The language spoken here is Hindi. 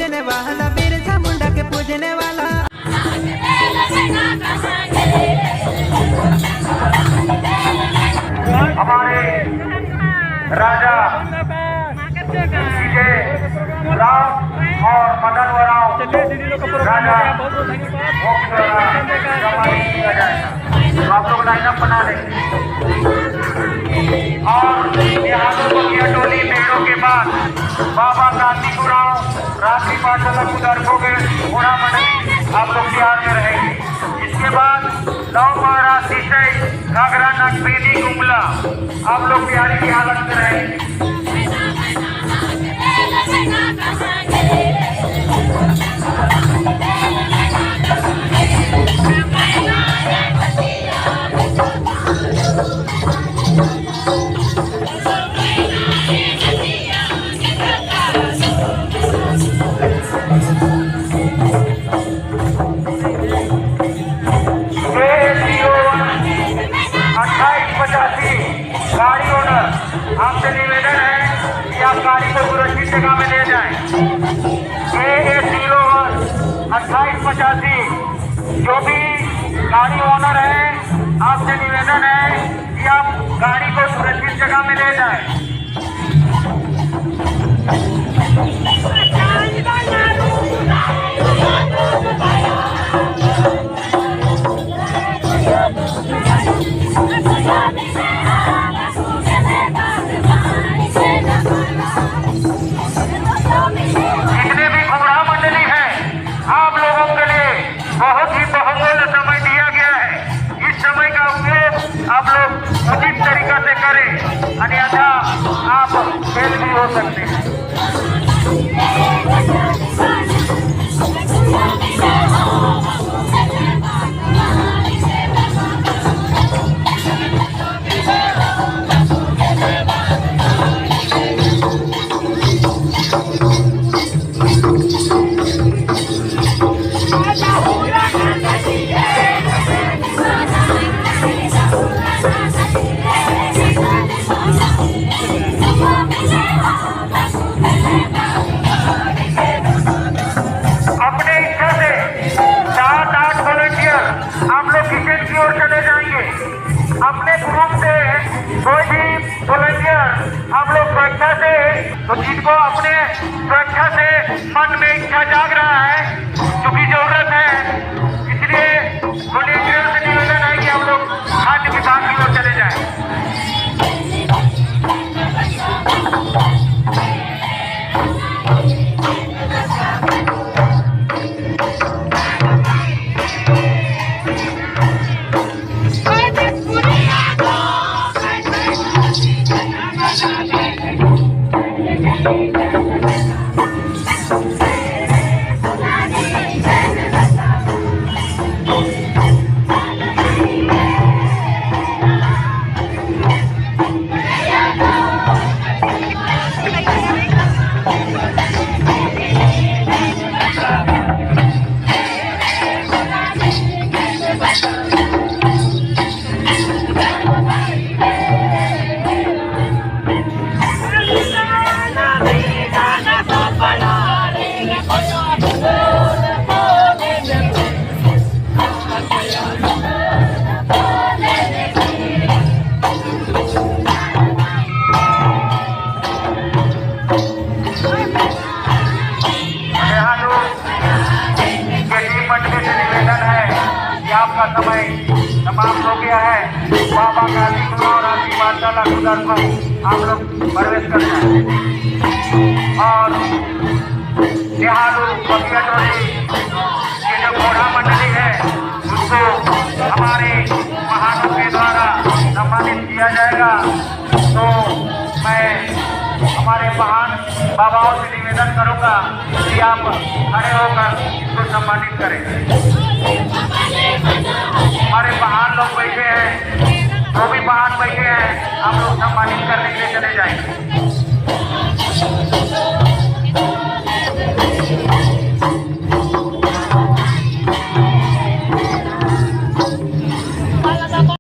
पूजने वाला, बिरसा मुंडा के पूजने वाला। हमारे राजा विजय राव और मदन वराव राजा किया जाएगा। तो आप लोग लाइनअप बना लें और यहाँ टोली मेड़ों के बाद बाबा कांतीपुराव रात्रि पाठशाला कुदारकों के घोड़ा मंडली आप लोग तैयार में रहेंगे। इसके बाद लव महाराज सिसई घाघरा नकबेनी गुमला आप लोग तैयारी की हालत में रहेंगे। गाड़ी ओनर आपसे निवेदन है कि आप गाड़ी को सुरक्षित जगह में ले जाएं। AA01 2885 जो भी गाड़ी ओनर है आपसे निवेदन है कि आप गाड़ी को सुरक्षित जगह में ले जाएं। बहुत ही बहुमूल्य समय दिया गया है। इस समय का उपयोग आप लोग उचित तरीका से करें, अन्यथा आप फेल भी हो सकते हैं। अपने ग्रुप से कोई भी वॉलंटियर आप लोग स्वेच्छा से, तो जिनको अपने स्वेच्छा से मन में इच्छा जाग रहा है, क्योंकि जरूरत है, इसलिए वॉलंटियर से निवेदन है कि हम लोग खाद्य विभाग की ओर चले जाएं। आपका समय समाप्त हो गया है। बाबा कांतीपुराव रात्रि पाठशाला कुदारकों आप लोग प्रवेश कर जाएं और निहारू बगिया टोली की जो घोड़ा मंडली है उसको हमारे महानों के द्वारा सम्मानित किया जाएगा। तो मैं हमारे महान बाबाओं से निवेदन करूंगा कि आप खड़े होकर इसको सम्मानित करें। हमारे महान लोग बैठे हैं, जो भी महान बैठे हैं आप लोग सम्मानित करने के लिए चले जाएंगे।